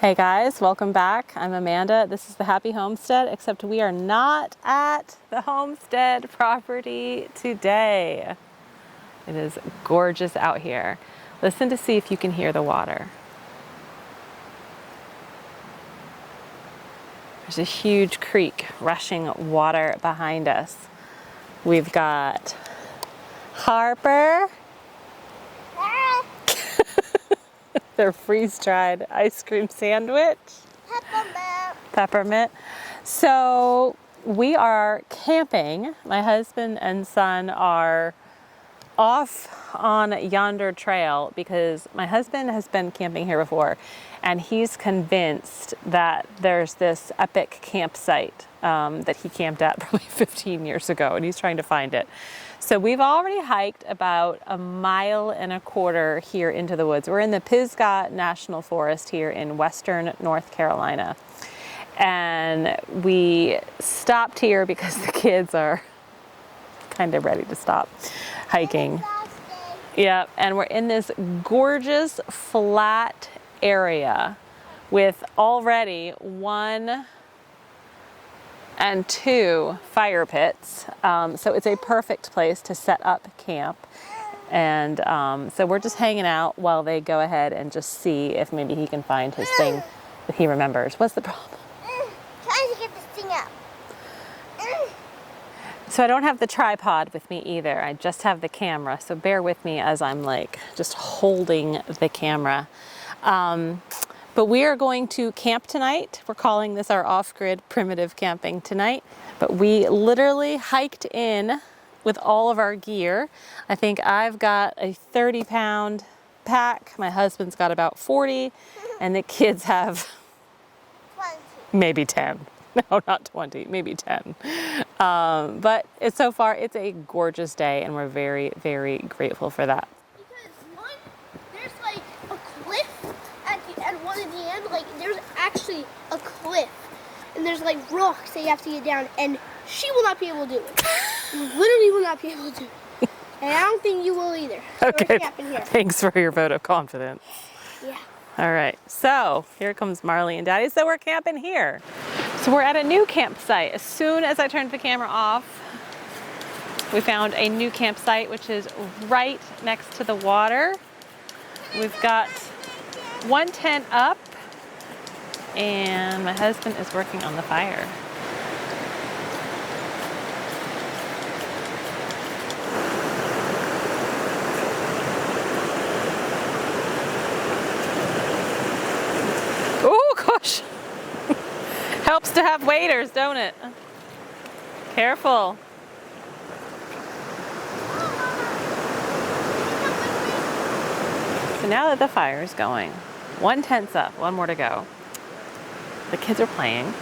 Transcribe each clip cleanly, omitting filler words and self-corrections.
Hey guys, welcome back. I'm Amanda. This is the Happy Homestead, except we are not at the homestead property today. It is gorgeous out here. Listen to see if you can hear the water. There's a huge creek rushing water behind us. We've got Harper. Their freeze-dried ice cream sandwich. Peppermint. So we are camping. My husband and son are off on yonder trail because my husband has been camping here before, and he's convinced that there's this epic campsite that he camped at probably 15 years ago, and he's trying to find it. So we've already hiked about 1.25 miles here into the woods. We're in the Pisgah National Forest here in western North Carolina. And we stopped here because the kids are kind of ready to stop hiking. Yeah, and we're in this gorgeous flat area with already 1 and 2 fire pits. So it's a perfect place to set up camp. And so we're just hanging out while they go ahead and just see if maybe he can find his thing that he remembers. What's the problem? Trying to get this thing up. So I don't have the tripod with me either. I just have the camera. So bear with me as I'm like just holding the camera. But we are going to camp tonight. We're calling this our off-grid primitive camping tonight. But we literally hiked in with all of our gear. I think I've got a 30-pound pack. My husband's got about 40, and the kids have 20. maybe 10. No, not 20, maybe 10. But so far, it's a gorgeous day, and we're very, very grateful for that. Because there's like a cliff at one at the end. Like there's actually a cliff, and there's like rocks that you have to get down, and she will not be able to do it. You literally will not be able to do it. And I don't think you will either. So Okay, we're camping here. thanks for your vote of confidence. Yeah. All right, so here comes Marley and Daddy. So we're camping here. So we're at a new campsite. As soon as I turned the camera off, we found a new campsite, which is right next to the water. We've got 1 tent up, and my husband is working on the fire. Oh gosh! Helps to have waiters, don't it? Careful. So now that the fire is going, 1 tent's up, 1 more to go. The kids are playing.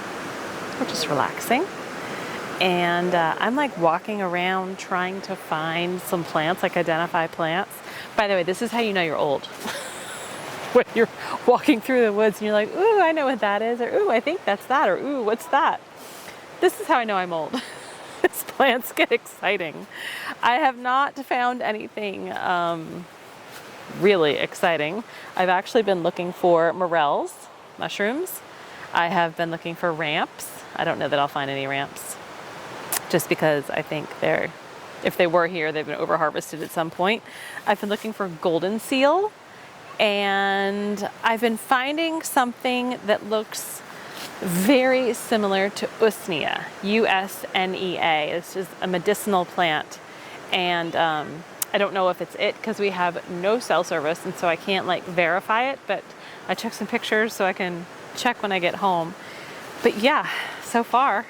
We're just relaxing. And I'm like walking around trying to find some plants, like identify plants. By the way, this is how you know you're old. When you're walking through the woods and you're like, ooh, I know what that is, or ooh, I think that's that, or ooh, what's that? This is how I know I'm old. These plants get exciting. I have not found anything really exciting. I've actually been looking for morels, mushrooms. I have been looking for ramps. I don't know that I'll find any ramps, just because I think if they were here, they've been over-harvested at some point. I've been looking for golden seal. And I've been finding something that looks very similar to usnea, U-S-N-E-A. It's just a medicinal plant. And I don't know if it's it because we have no cell service, and so I can't like verify it, but I took some pictures so I can check when I get home. But yeah, so far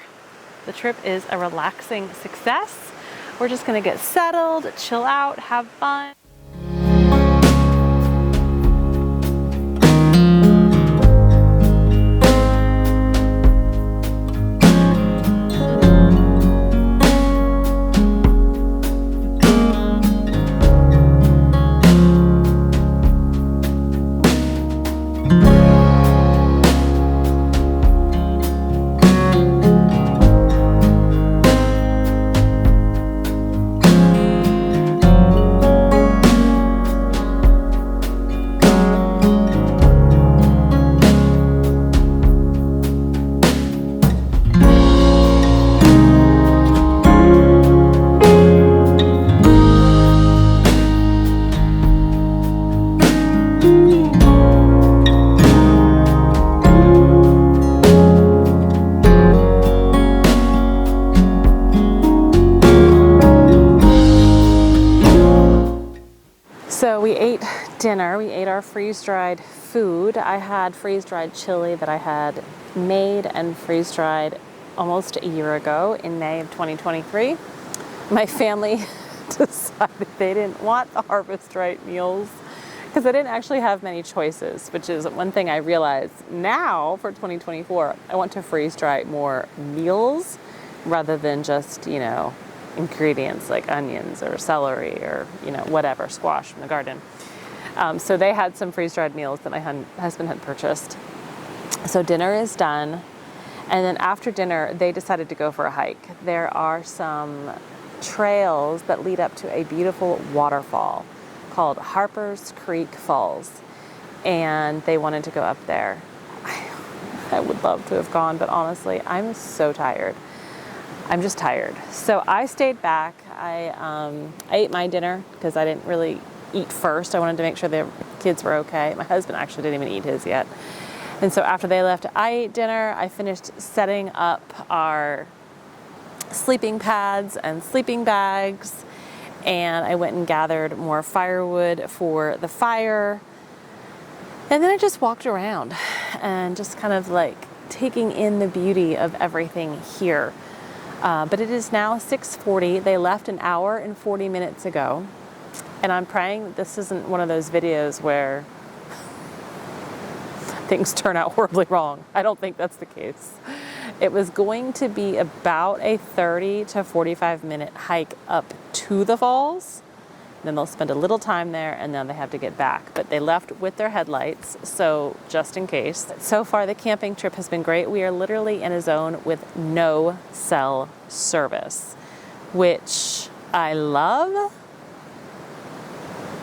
the trip is a relaxing success. We're just gonna get settled, chill out, have fun. we ate dinner. We ate our freeze-dried food. I had freeze-dried chili that I had made and freeze-dried almost a year ago in May of 2023. My family decided they didn't want the Harvest Right meals because I didn't actually have many choices, which is one thing I realized now for 2024. I want to freeze-dry more meals rather than just, you know, ingredients like onions or celery or, you know, whatever, squash from the garden. So they had some freeze-dried meals that my husband had purchased. So dinner is done. And then after dinner, they decided to go for a hike. There are some trails that lead up to a beautiful waterfall called Harper's Creek Falls. And they wanted to go up there. I would love to have gone, but honestly, I'm so tired. I'm just tired. So I stayed back. I ate my dinner because I didn't really eat first. I wanted to make sure the kids were okay. My husband actually didn't even eat his yet. And so after they left, I ate dinner. I finished setting up our sleeping pads and sleeping bags. And I went and gathered more firewood for the fire. And then I just walked around and just kind of like taking in the beauty of everything here. But it is now 6:40. They left an hour and 40 minutes ago. And I'm praying that this isn't one of those videos where things turn out horribly wrong. I don't think that's the case. It was going to be about a 30 to 45 minute hike up to the falls. Then they'll spend a little time there and then they have to get back. But they left with their headlights, so just in case. So far, the camping trip has been great. We are literally in a zone with no cell service, which I love.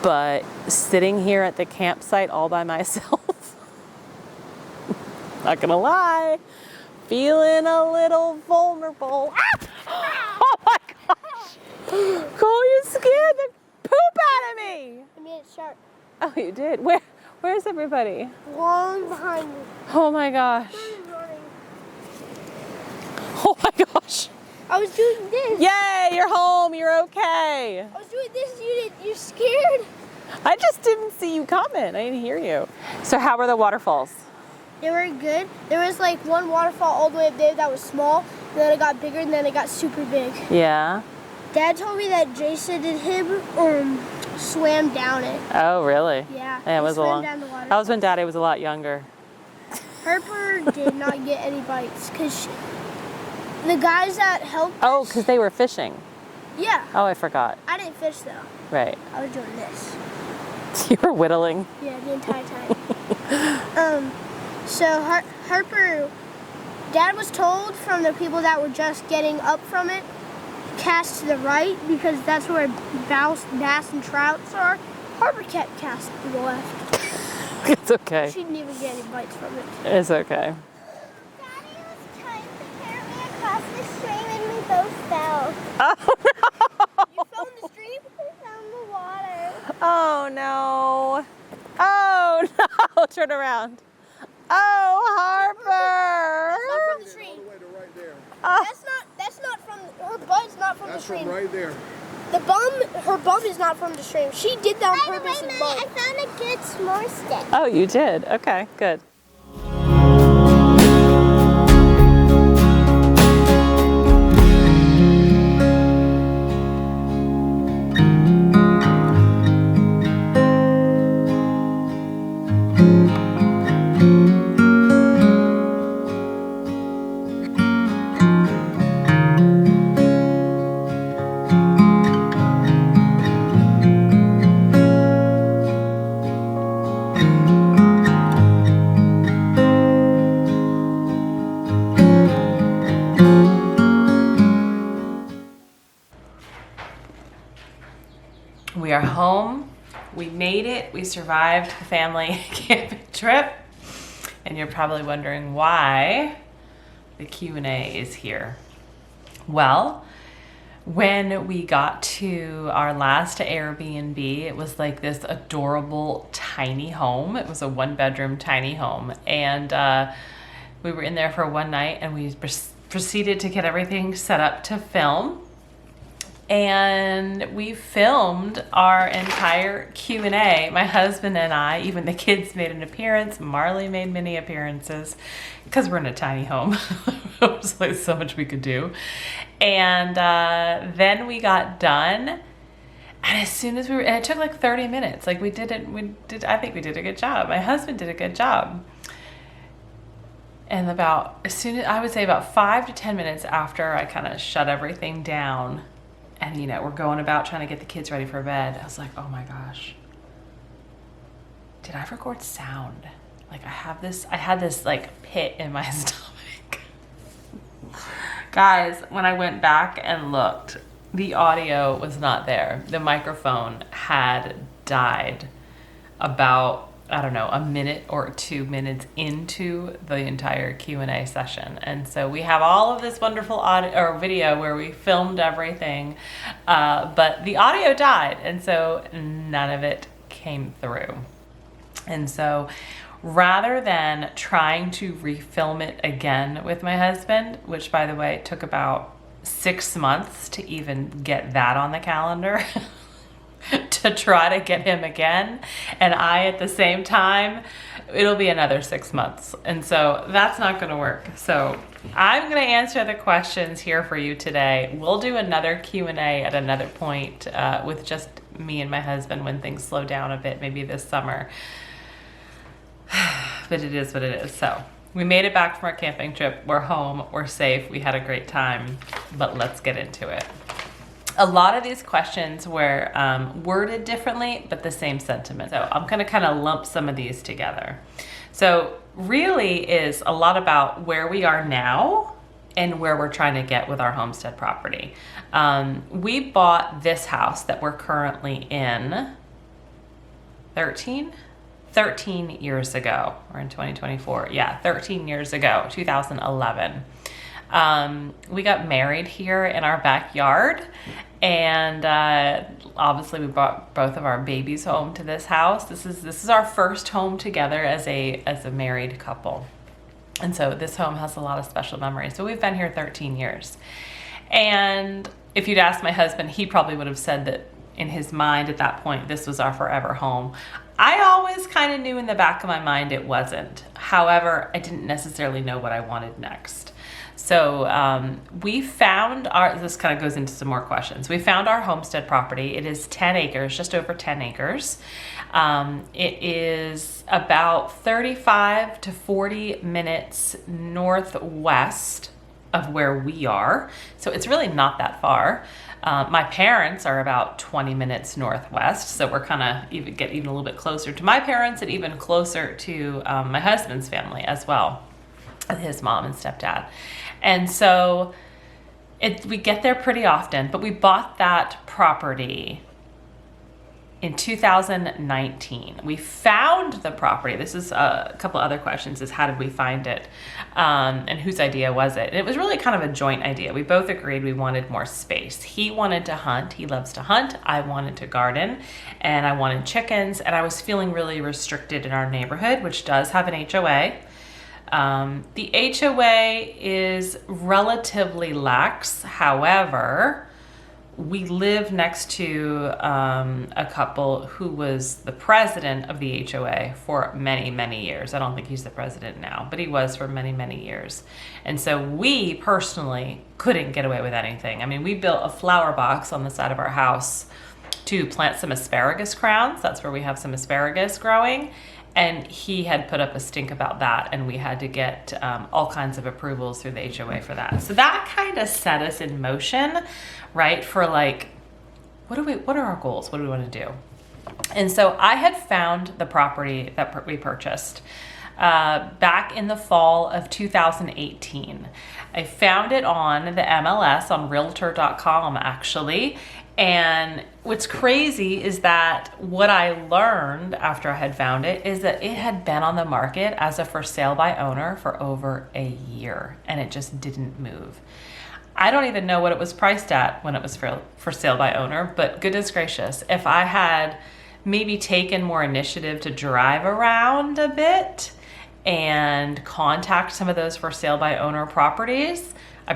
But sitting here at the campsite all by myself, not gonna lie, feeling a little vulnerable. Ah! Oh my gosh! Cole, you scared the poop out of me! I made it sharp. Oh, you did? Where's everybody? Long behind me. Oh my gosh. Oh my gosh. I was doing this. Yay, you're home, you're okay. I was doing this, you're scared. I just didn't see you coming. I didn't hear you. So how were the waterfalls? They were good. There was like one waterfall all the way up there that was small, then it got bigger, and then it got super big. Yeah. Dad told me that Jason and him swam down it. Oh, really? Yeah. Yeah, it was a long. Down the That was when Daddy was a lot younger. Harper did not get any bites because the guys that helped. Oh, because they were fishing. Yeah. Oh, I forgot. I didn't fish though. Right. I was doing this. You were whittling. Yeah, the entire time. So Harper, Dad was told from the people that were just getting up from it, cast to the right because that's where bass and trouts are. Harper kept casting to the left. It's okay. She didn't even get any bites from it. It's okay. Daddy was trying to carry me across the stream and we both fell. Oh no! You fell in the stream? I fell in the water. Oh no! Oh no! Turn around. Oh, Harper! That's not from the stream. All the way to right there. Oh. That's not from, her butt's not from That's the stream. from right there. Her bum is not from the stream. She did that on purpose and bum. I found a good s'more stick. Oh, you did? Okay, good. We are home. We made it. We survived the family camping trip. And you're probably wondering why the Q&A is here. Well, when we got to our last Airbnb, it was like this adorable tiny home. It was a 1-bedroom tiny home. And we were in there for one night and we proceeded to get everything set up to film. and we filmed our entire Q&A. My husband and I, even the kids made an appearance. Marley made many appearances because we're in a tiny home. There's like so much we could do. And then we got done. And as soon as and it took like 30 minutes. Like I think we did a good job. My husband did a good job. And I would say about 5 to 10 minutes after I kind of shut everything down, and we're going about trying to get the kids ready for bed, I was like, oh my gosh, did I record sound? Like I had this like pit in my stomach. Guys, when I went back and looked, the audio was not there. The microphone had died about, I don't know, a minute or 2 minutes into the entire Q&A session. And so we have all of this wonderful audio or video where we filmed everything, but the audio died. And so none of it came through. And so rather than trying to refilm it again with my husband, which by the way, took about 6 months to even get that on the calendar, to try to get him again, and I at the same time, it'll be another 6 months. And so that's not going to work. So I'm going to answer the questions here for you today. We'll do another Q&A at another point with just me and my husband when things slow down a bit, maybe this summer. But it is what it is. So we made it back from our camping trip. We're home. We're safe. We had a great time. But let's get into it. A lot of these questions were worded differently, but the same sentiment. So I'm going to kind of lump some of these together. So really is a lot about where we are now and where we're trying to get with our homestead property. We bought this house that we're currently in 13 years ago. We're in 2024. Yeah, 13 years ago, 2011. We got married here in our backyard, and obviously we brought both of our babies home to this house. This is our first home together as a married couple, and so this home has a lot of special memories. So we've been here 13 years, and if you'd asked my husband, he probably would have said that in his mind at that point this was our forever home. I always kind of knew in the back of my mind it wasn't. However, I didn't necessarily know what I wanted next. So we found this kind of goes into some more questions. We found our homestead property. It is 10 acres, just over 10 acres. It is about 35 to 40 minutes northwest of where we are. So it's really not that far. My parents are about 20 minutes northwest. So we're kind of even a little bit closer to my parents and even closer to my husband's family as well, his mom and stepdad. And so we get there pretty often, but we bought that property in 2019. We found the property. This is a couple other questions, is how did we find it? And whose idea was it? And it was really kind of a joint idea. We both agreed we wanted more space. He wanted to hunt. He loves to hunt. I wanted to garden, and I wanted chickens, and I was feeling really restricted in our neighborhood, which does have an HOA. The HOA is relatively lax. However, we live next to a couple who was the president of the HOA for many, many years. I don't think he's the president now, but he was for many, many years. And so we personally couldn't get away with anything. I mean, we built a flower box on the side of our house to plant some asparagus crowns. That's where we have some asparagus growing. And he had put up a stink about that, and we had to get all kinds of approvals through the HOA for that. So that kind of set us in motion, right? For like, what are our goals? What do we want to do? And so I had found the property that we purchased back in the fall of 2018. I found it on the MLS, on realtor.com actually. And what's crazy is that what I learned after I had found it is that it had been on the market as a for sale by owner for over a year, and it just didn't move. I don't even know what it was priced at when it was for sale by owner, but goodness gracious, if I had maybe taken more initiative to drive around a bit and contact some of those for sale by owner properties,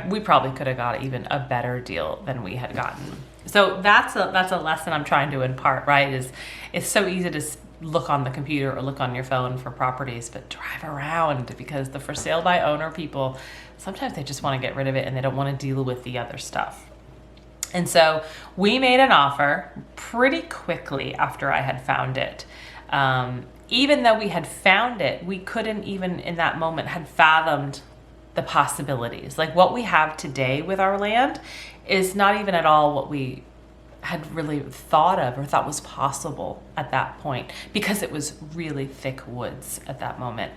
we probably could have got even a better deal than we had gotten. So that's a lesson I'm trying to impart, right? Is it's so easy to look on the computer or look on your phone for properties, but drive around, because the for sale by owner people, sometimes they just want to get rid of it and they don't want to deal with the other stuff. And so we made an offer pretty quickly after I had found it. Even though we had found it, we couldn't even in that moment had fathomed the possibilities. Like what we have today with our land is not even at all what we had really thought of or thought was possible at that point, because it was really thick woods at that moment.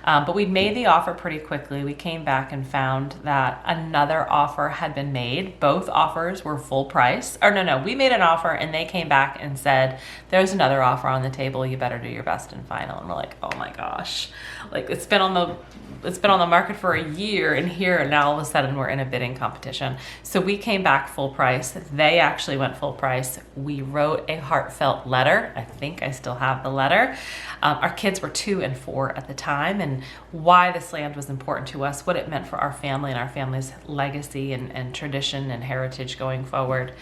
But we made the offer pretty quickly. We came back and found that another offer had been made. Both offers were full price. Or no, we made an offer and they came back and said, there's another offer on the table. You better do your best and final. And we're like, oh my gosh, like it's been on the market for a year and here, and now all of a sudden we're in a bidding competition. So we came back full price. They actually went full price. We wrote a heartfelt letter. I think I still have the letter. Our kids were 2 and 4 at the time, and why this land was important to us, what it meant for our family and our family's legacy and tradition and heritage going forward.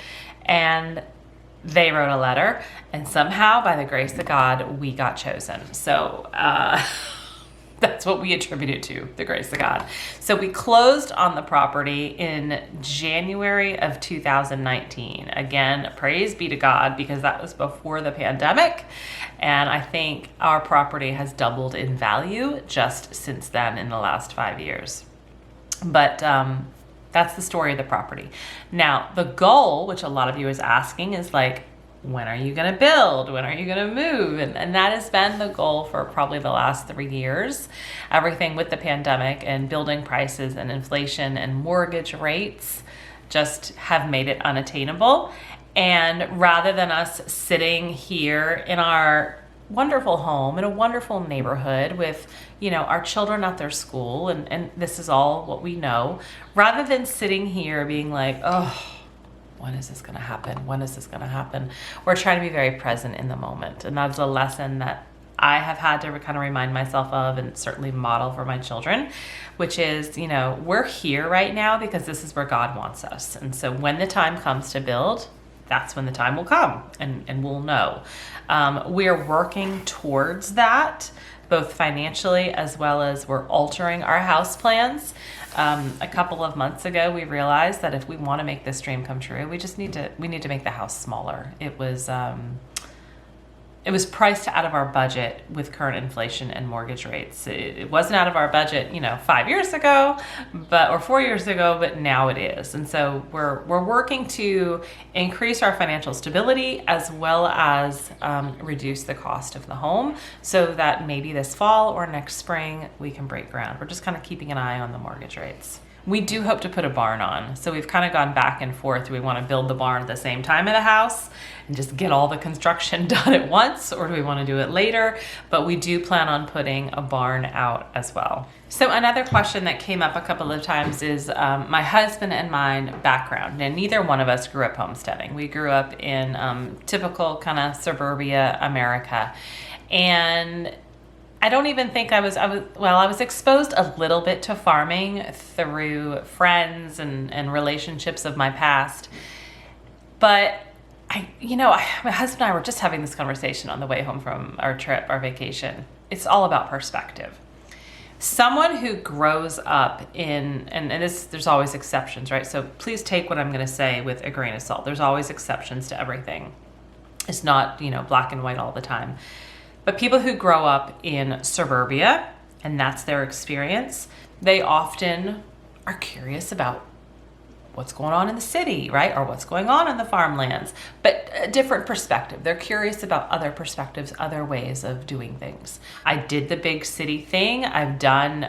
And they wrote a letter, and somehow, by the grace of God, we got chosen. So that's what we attribute it to, the grace of God. So we closed on the property in January of 2019. Again, praise be to God, because that was before the pandemic. And I think our property has doubled in value just since then in the last 5 years. But that's the story of the property. Now, the goal, which a lot of you is asking, is like, when are you going to build? When are you going to move? And that has been the goal for probably the last 3 years. Everything with the pandemic and building prices and inflation and mortgage rates just have made it unattainable. And rather than us sitting here in our wonderful home in a wonderful neighborhood with, our children at their school, and this is all what we know, rather than sitting here being like, oh, when is this going to happen? When is this going to happen? We're trying to be very present in the moment. And that's a lesson that I have had to kind of remind myself of, and certainly model for my children, which is, we're here right now because this is where God wants us. And so when the time comes to build, that's when the time will come, and we'll know. We're working towards that, both financially as well as we're altering our house plans. A couple of months ago, we realized that if we want to make this dream come true, we need to make the house smaller. It was priced out of our budget with current inflation and mortgage rates. It wasn't out of our budget, 5 years ago, or 4 years ago, but now it is. And so we're working to increase our financial stability as well as reduce the cost of the home, so that maybe this fall or next spring we can break ground. We're just kind of keeping an eye on the mortgage rates. We do hope to put a barn on. So we've kind of gone back and forth. Do we want to build the barn at the same time of the house and just get all the construction done at once, or do we want to do it later? But we do plan on putting a barn out as well. So another question that came up a couple of times is my husband and mine background. And neither one of us grew up homesteading. We grew up in typical kind of suburbia America. And I don't even think I was exposed a little bit to farming through friends and relationships of my past. But my husband and I were just having this conversation on the way home from our trip, our vacation. It's all about perspective. Someone who grows up in, and there's always exceptions, right? So please take what I'm going to say with a grain of salt. There's always exceptions to everything. It's not, black and white all the time. But people who grow up in suburbia, and that's their experience, they often are curious about what's going on in the city, right? Or what's going on in the farmlands, but a different perspective. They're curious about other perspectives, other ways of doing things. I did the big city thing. I've done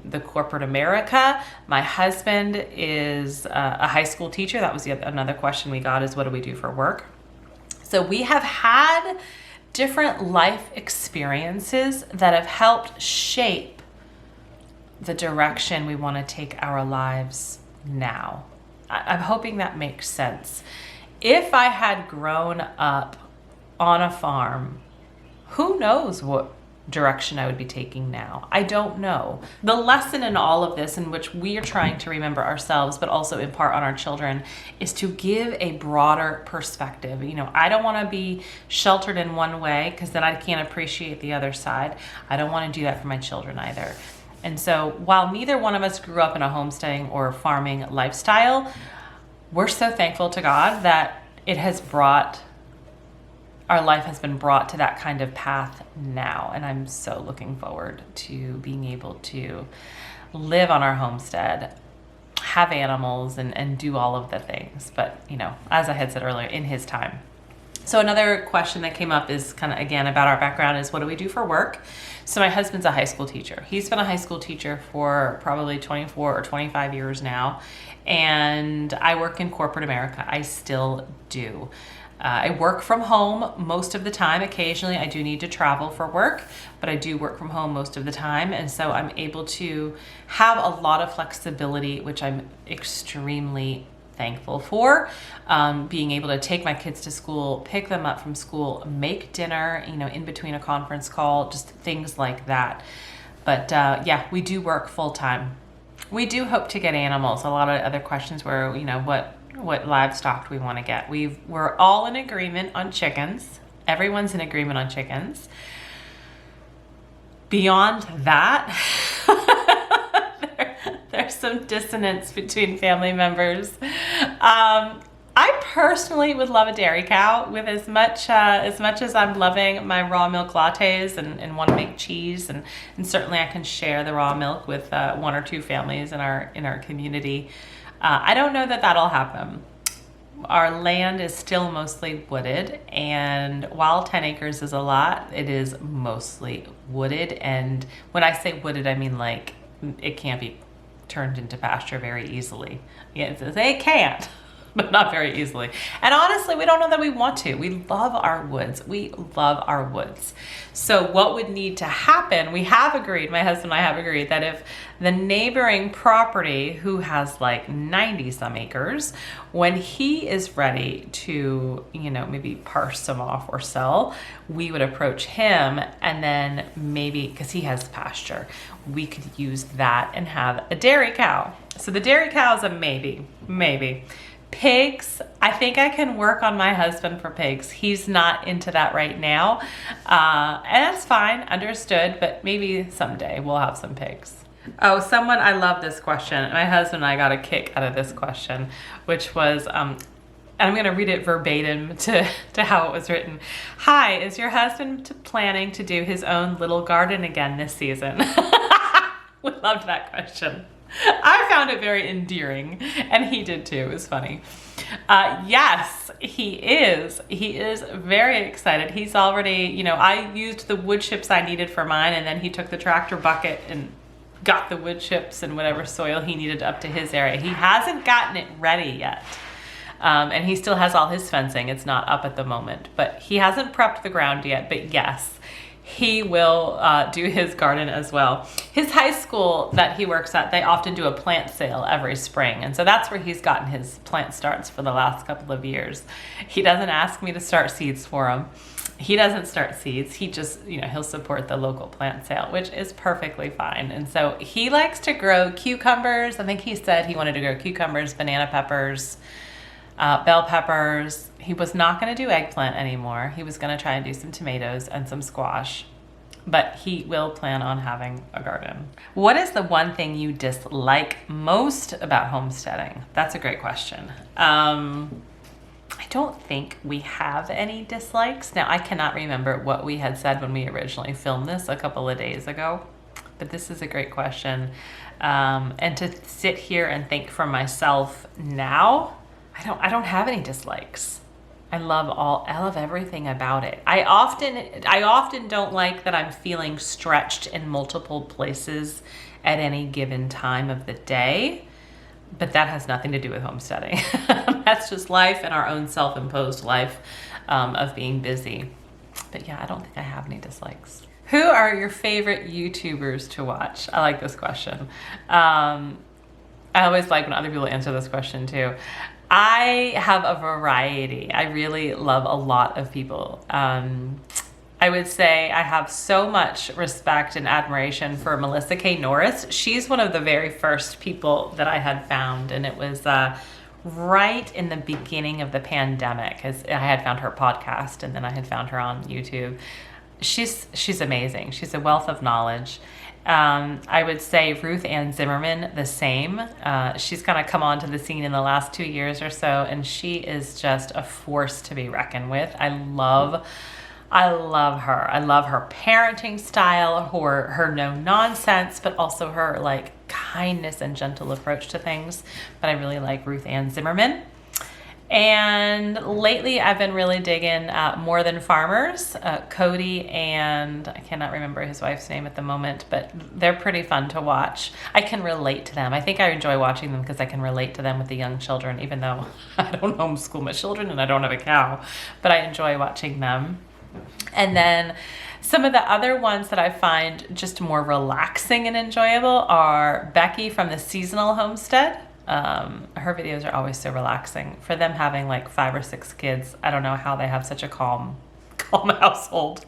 the corporate America. My husband is a high school teacher. That was another question we got, is what do we do for work? So we have had different life experiences that have helped shape the direction we want to take our lives now. I'm hoping that makes sense. If I had grown up on a farm, who knows what direction I would be taking now. I don't know. The lesson in all of this, in which we are trying to remember ourselves, but also impart on our children, is to give a broader perspective. You know, I don't want to be sheltered in one way because then I can't appreciate the other side. I don't want to do that for my children either. And so while neither one of us grew up in a homesteading or farming lifestyle, we're so thankful to God that our life has been brought to that kind of path now. And I'm so looking forward to being able to live on our homestead, have animals, and do all of the things. But, you know, as I had said earlier, in His time. So another question that came up is kind of, again, about our background is, what do we do for work? So my husband's a high school teacher. He's been a high school teacher for probably 24 or 25 years now. And I work in corporate America. I still do. I work from home most of the time. Occasionally I do need to travel for work, but I do work from home most of the time. And so I'm able to have a lot of flexibility, which I'm extremely thankful for. Being able to take my kids to school, pick them up from school, make dinner, you know, in between a conference call, just things like that. But yeah, we do work full time. We do hope to get animals. A lot of other questions were, you know, what livestock do we want to get? We're all in agreement on chickens. Everyone's in agreement on chickens. Beyond that, there's some dissonance between family members. I personally would love a dairy cow. With as much as I'm loving my raw milk lattes and want to make cheese, and certainly I can share the raw milk with one or two families in our community. I don't know that that'll happen. Our land is still mostly wooded, and while 10 acres is a lot, it is mostly wooded. And when I say wooded, I mean like it can't be turned into pasture very easily. Yeah, they can't, but not very easily. And honestly, we don't know that we want to. We love our woods. We love our woods. So what would need to happen, my husband and I have agreed that if the neighboring property, who has like 90 some acres, when he is ready to, you know, maybe parse some off or sell, we would approach him, and then maybe, because he has pasture, we could use that and have a dairy cow. So the dairy cow is a maybe. Pigs, I think I can work on my husband for pigs. He's not into that right now. And that's fine, understood, but maybe someday we'll have some pigs. Oh, I love this question. My husband and I got a kick out of this question, which was, and I'm going to read it verbatim to how it was written. Hi, is your husband planning to do his own little garden again this season? We loved that question. I found it very endearing, and he did too. It was funny. Yes, he is. He is very excited. He's already, you know, I used the wood chips I needed for mine, and then he took the tractor bucket and got the wood chips and whatever soil he needed up to his area. He hasn't gotten it ready yet. And he still has all his fencing. It's not up at the moment, but he hasn't prepped the ground yet. But yes, he will do his garden as well. His high school that he works at, they often do a plant sale every spring. And so that's where he's gotten his plant starts for the last couple of years. He doesn't ask me to start seeds for him. He doesn't start seeds. He just, you know, he'll support the local plant sale, which is perfectly fine. And so he likes to grow cucumbers. I think he said he wanted to grow cucumbers, banana peppers, bell peppers. He was not going to do eggplant anymore. He was going to try and do some tomatoes and some squash, but he will plan on having a garden. What is the one thing you dislike most about homesteading? That's a great question. I don't think we have any dislikes. Now, I cannot remember what we had said when we originally filmed this a couple of days ago, but this is a great question. And to sit here and think for myself now, I don't have any dislikes. I love everything about it. I often don't like that I'm feeling stretched in multiple places at any given time of the day, but that has nothing to do with homesteading. That's just life and our own self-imposed life of being busy. But yeah, I don't think I have any dislikes. Who are your favorite YouTubers to watch? I like this question. I always like when other people answer this question too. I have a variety. I really love a lot of people. I would say I have so much respect and admiration for Melissa K. Norris. She's one of the very first people that I had found, and it was right in the beginning of the pandemic, as I had found her podcast, and then I had found her on YouTube. She's amazing. She's a wealth of knowledge. I would say Ruth Ann Zimmerman, the same. She's kind of come onto the scene in the last 2 years or so, and she is just a force to be reckoned with. I love her. I love her parenting style, her no nonsense, but also her like kindness and gentle approach to things. But I really like Ruth Ann Zimmerman. And lately I've been really digging More Than Farmers, Cody, and I cannot remember his wife's name at the moment, but they're pretty fun to watch. I can relate to them. I think I enjoy watching them because I can relate to them with the young children, even though I don't homeschool my children and I don't have a cow, but I enjoy watching them. And then some of the other ones that I find just more relaxing and enjoyable are Becky from the Seasonal Homestead. Her videos are always so relaxing. For them having like 5 or 6 kids, I don't know how they have such a calm household.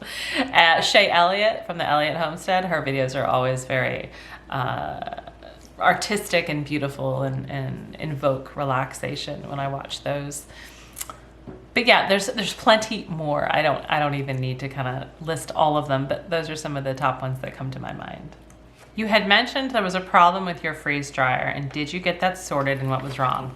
Shay Elliott from the Elliott Homestead, her videos are always very artistic and beautiful and invoke relaxation when I watch those. But yeah, there's plenty more. I don't even need to kind of list all of them, but those are some of the top ones that come to my mind. You had mentioned there was a problem with your freeze dryer, and did you get that sorted and what was wrong?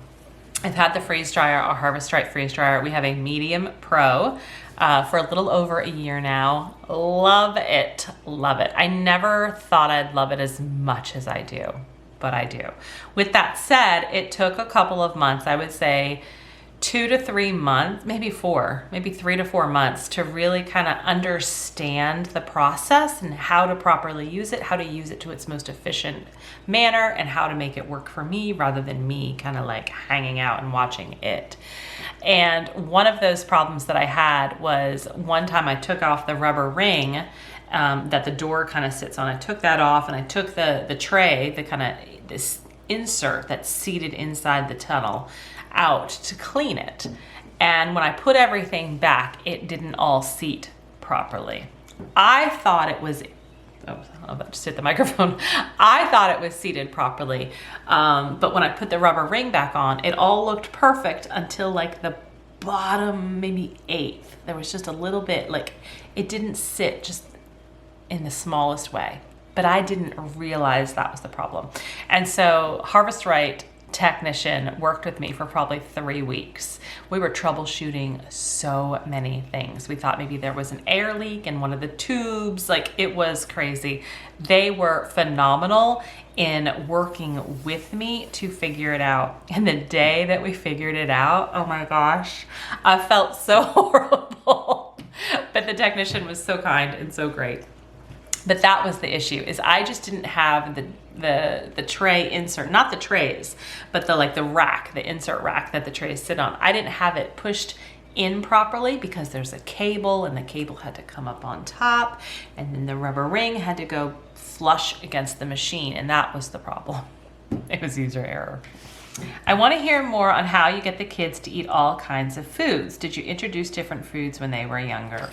I've had the freeze dryer, our Harvest Right freeze dryer. We have a medium pro for a little over a year now. Love it, love it. I never thought I'd love it as much as I do, but I do. With that said, it took a couple of months, I would say 2 to 3 months, maybe 3 to 4 months to really kind of understand the process and how to properly use it, how to use it to its most efficient manner, and how to make it work for me rather than me kind of like hanging out and watching it. And one of those problems that I had was one time I took off the rubber ring that the door kind of sits on. I took that off and I took the tray, the kind of this insert that's seated inside the tunnel, out to clean it. And when I put everything back, it didn't all seat properly. I thought it was, I'm about to hit the microphone. I thought it was seated properly. But when I put the rubber ring back on, it all looked perfect until like the bottom, maybe 1/8. There was just a little bit, like it didn't sit just in the smallest way. But I didn't realize that was the problem. And so Harvest Right technician worked with me for probably 3 weeks. We were troubleshooting so many things. We thought maybe there was an air leak in one of the tubes. Like, it was crazy. They were phenomenal in working with me to figure it out. And the day that we figured it out, oh my gosh, I felt so horrible. But the technician was so kind and so great. But that was the issue, is I just didn't have the tray insert, not the trays, but the rack, the insert rack that the trays sit on. I didn't have it pushed in properly because there's a cable, and the cable had to come up on top, and then the rubber ring had to go flush against the machine, and that was the problem. It was user error. I want to hear more on how you get the kids to eat all kinds of foods. Did you introduce different foods when they were younger?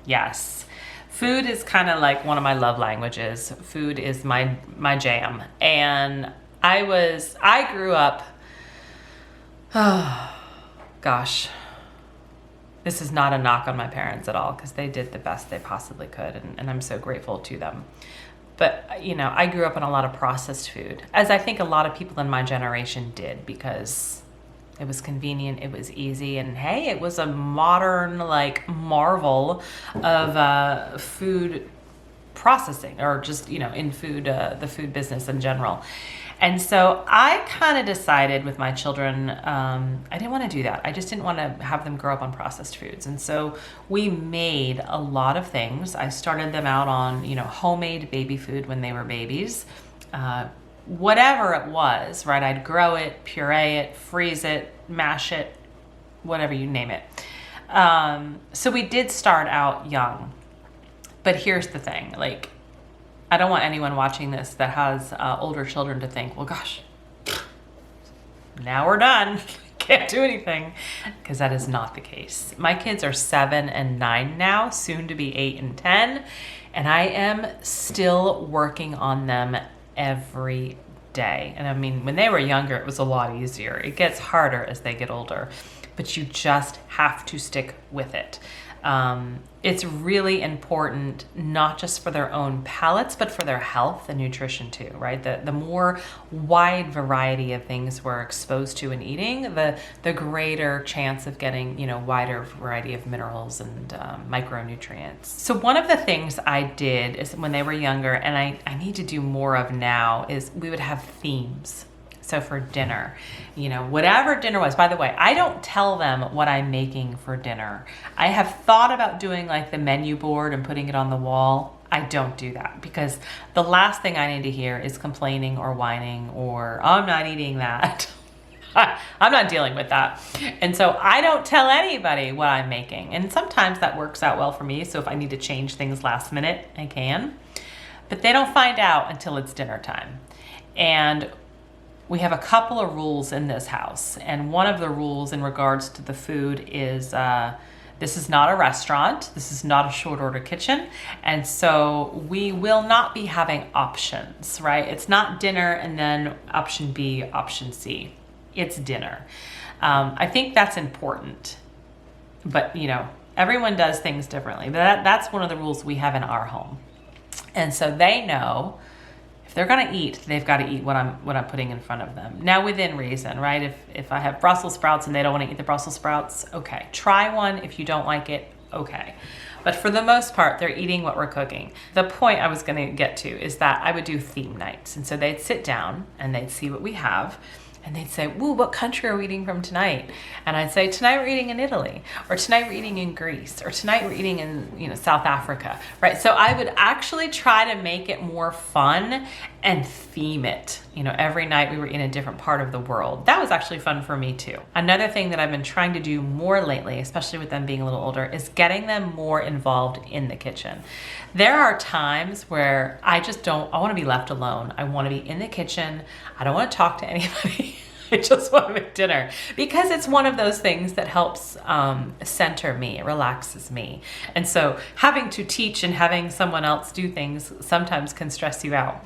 Yes. Food is kind of like one of my love languages. Food is my jam. And I grew up, oh gosh, this is not a knock on my parents at all, because they did the best they possibly could, and I'm so grateful to them. But, you know, I grew up on a lot of processed food, as I think a lot of people in my generation did, because it was convenient, it was easy, and hey, it was a modern like marvel of food processing, or just, you know, in food, the food business in general. And so I kind of decided with my children, I didn't want to do that. I just didn't want to have them grow up on processed foods. And so we made a lot of things. I started them out on, you know, homemade baby food when they were babies. Whatever it was, right? I'd grow it, puree it, freeze it, mash it, whatever you name it. So we did start out young. But here's the thing, like, I don't want anyone watching this that has older children to think, well, gosh, now we're done. can't do anything, because that is not the case. My kids are 7 and 9 now, soon to be 8 and 10, and I am still working on them every day. And I mean, when they were younger, it was a lot easier. It gets harder as they get older, but you just have to stick with it. It's really important, not just for their own palates, but for their health and nutrition too, right? The more wide variety of things we're exposed to in eating, the greater chance of getting, wider variety of minerals and micronutrients. So one of the things I did is when they were younger, and I need to do more of now, is we would have themes. So for dinner, whatever dinner was, by the way, I don't tell them what I'm making for dinner. I have thought about doing like the menu board and putting it on the wall. I don't do that, because the last thing I need to hear is complaining or whining or, I'm not eating that. I'm not dealing with that. And so I don't tell anybody what I'm making. And sometimes that works out well for me. So if I need to change things last minute, I can. But they don't find out until it's dinner time. And we have a couple of rules in this house, and one of the rules in regards to the food is this is not a restaurant, this is not a short order kitchen, and so we will not be having options, right? It's not dinner and then option B, option C. It's dinner. I think that's important, but everyone does things differently. But that's one of the rules we have in our home, and so they know, if they're gonna eat, they've got to eat what I'm putting in front of them. Now, within reason, right? If I have Brussels sprouts and they don't want to eat the Brussels sprouts, okay. Try one. If you don't like it, okay. But for the most part, they're eating what we're cooking. The point I was gonna get to is that I would do theme nights. And so they'd sit down and they'd see what we have. And they'd say, "Woo, what country are we eating from tonight?" And I'd say, "Tonight we're eating in Italy," or "Tonight we're eating in Greece," or "Tonight we're eating in South Africa," right? So I would actually try to make it more fun and theme it. Every night we were in a different part of the world. That was actually fun for me too. Another thing that I've been trying to do more lately, especially with them being a little older, is getting them more involved in the kitchen. There are times where I want to be left alone. I want to be in the kitchen. I don't want to talk to anybody. I just want to make dinner, because it's one of those things that helps center me. It relaxes me. And so having to teach and having someone else do things sometimes can stress you out.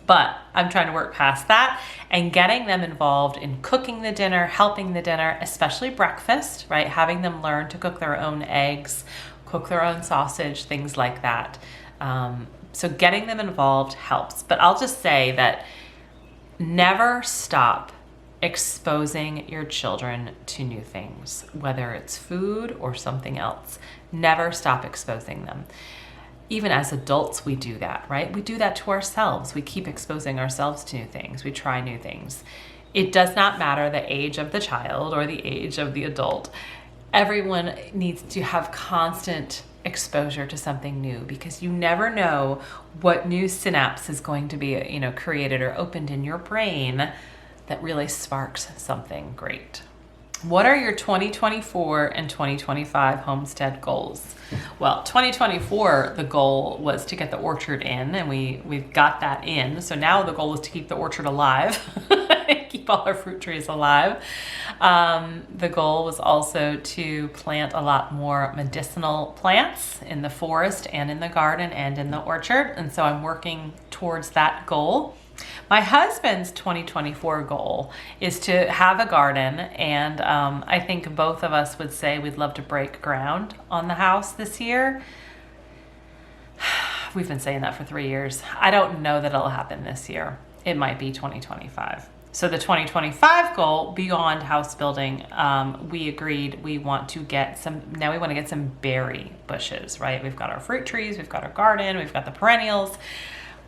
But I'm trying to work past that and getting them involved in cooking the dinner, helping the dinner, especially breakfast, right? Having them learn to cook their own eggs, cook their own sausage, things like that. So getting them involved helps. But I'll just say that never stop exposing your children to new things, whether it's food or something else. Never stop exposing them. Even as adults, we do that, right? We do that to ourselves. We keep exposing ourselves to new things. We try new things. It does not matter the age of the child or the age of the adult. Everyone needs to have constant exposure to something new, because you never know what new synapse is going to be, created or opened in your brain that really sparks something great. What are your 2024 and 2025 homestead goals? Well, 2024, the goal was to get the orchard in, and we've got that in. So now the goal is to keep the orchard alive, keep all our fruit trees alive. The goal was also to plant a lot more medicinal plants in the forest and in the garden and in the orchard. And so I'm working towards that goal. My husband's 2024 goal is to have a garden, and I think both of us would say we'd love to break ground on the house this year. We've been saying that for 3 years. I don't know that it'll happen this year. It might be 2025. So the 2025 goal, beyond house building, we agreed we want to get some berry bushes, right? We've got our fruit trees, we've got our garden, we've got the perennials.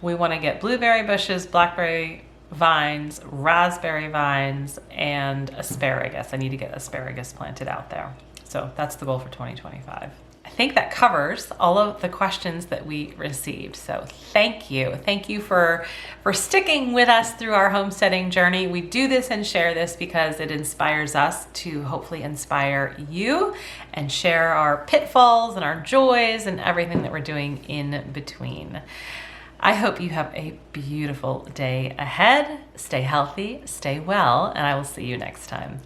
We want to get blueberry bushes, blackberry vines, raspberry vines, and asparagus. I need to get asparagus planted out there. So that's the goal for 2025. I think that covers all of the questions that we received. So thank you. Thank you for sticking with us through our homesteading journey. We do this and share this because it inspires us to hopefully inspire you and share our pitfalls and our joys and everything that we're doing in between. I hope you have a beautiful day ahead. Stay healthy, stay well, and I will see you next time.